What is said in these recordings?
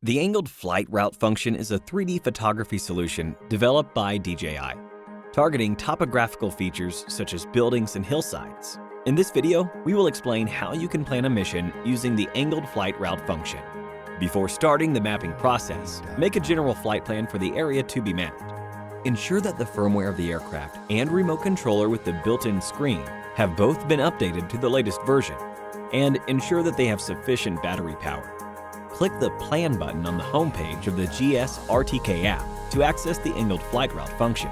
The angled flight route function is a 3D photography solution developed by DJI, targeting topographical features such as buildings and hillsides. In this video, we will explain how you can plan a mission using the angled flight route function. Before starting the mapping process, make a general flight plan for the area to be mapped. Ensure that the firmware of the aircraft and remote controller with the built-in screen have both been updated to the latest version, and ensure that they have sufficient battery power. Click the Plan button on the homepage of the P4RTK app to access the angled flight route function.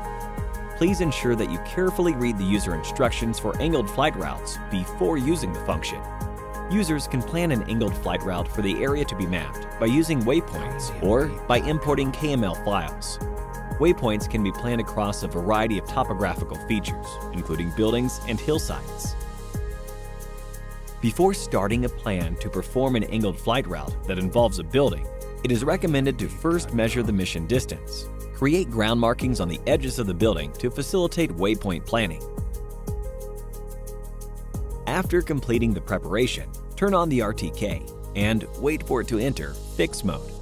Please ensure that you carefully read the user instructions for angled flight routes before using the function. Users can plan an angled flight route for the area to be mapped by using waypoints or by importing KML files. Waypoints can be planned across a variety of topographical features, including buildings and hillsides. Before starting a plan to perform an angled flight route that involves a building, it is recommended to first measure the mission distance. Create ground markings on the edges of the building to facilitate waypoint planning. After completing the preparation, turn on the RTK and wait for it to enter fixed mode.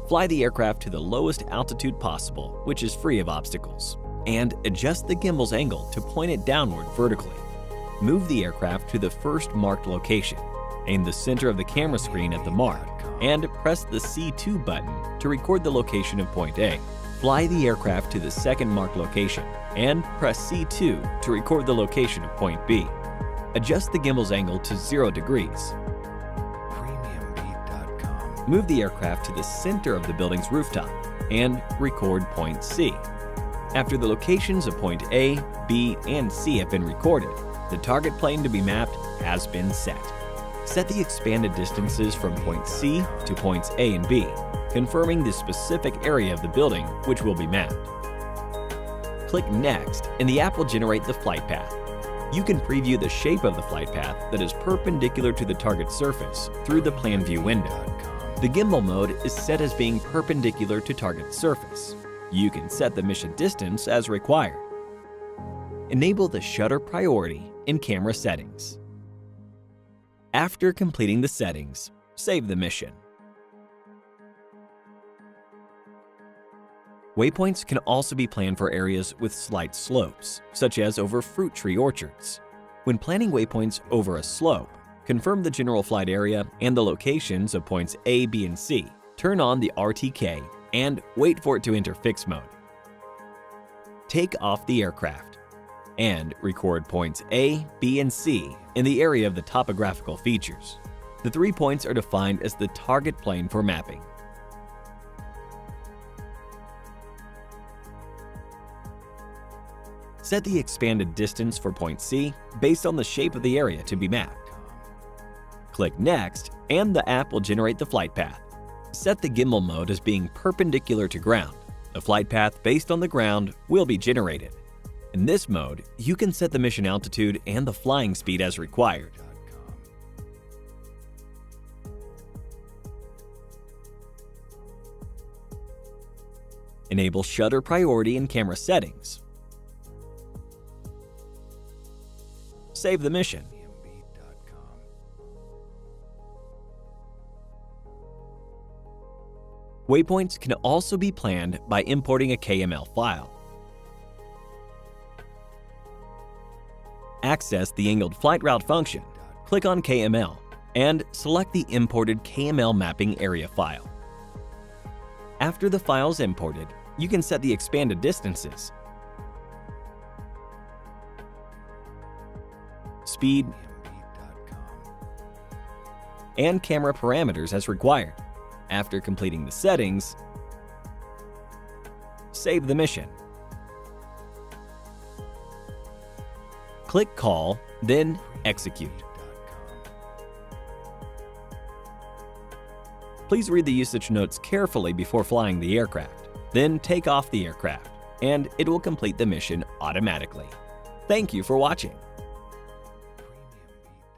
Fly the aircraft to the lowest altitude possible, which is free of obstacles, and adjust the gimbal's angle to point it downward vertically. Move the aircraft to the first marked location. Aim the center of the camera screen at the mark, and press the C2 button to record the location of point A. Fly the aircraft to the second marked location, and press C2 to record the location of point B. Adjust the gimbal's angle to 0 degrees. Move the aircraft to the center of the building's rooftop and record point C. After the locations of point A, B, and C have been recorded, the target plane to be mapped has been set. Set the expanded distances from point C to points A and B, confirming the specific area of the building which will be mapped. Click Next, and the app will generate the flight path. You can preview the shape of the flight path that is perpendicular to the target surface through the Plan View window. The gimbal mode is set as being perpendicular to target surface. You can set the mission distance as required. Enable the shutter priority in camera settings. After completing the settings, save the mission. Waypoints can also be planned for areas with slight slopes, such as over fruit tree orchards. When planning waypoints over a slope, confirm the general flight area and the locations of points A, B, and C. Turn on the RTK and wait for it to enter fixed mode. Take off the aircraft and record points A, B, and C in the area of the topographical features. The 3 points are defined as the target plane for mapping. Set the expanded distance for point C based on the shape of the area to be mapped. Click Next, and the app will generate the flight path. Set the gimbal mode as being perpendicular to ground. A flight path based on the ground will be generated. In this mode, you can set the mission altitude and the flying speed as required. Enable shutter priority in camera settings. Save the mission. Waypoints can also be planned by importing a KML file. Access the angled flight route function, click on KML, and select the imported KML mapping area file. After the file is imported, you can set the expanded distances, speed, and camera parameters as required. After completing the settings, save the mission. Click Call, then Execute. Please read the usage notes carefully before flying the aircraft. Then take off the aircraft, and it will complete the mission automatically. Thank you for watching.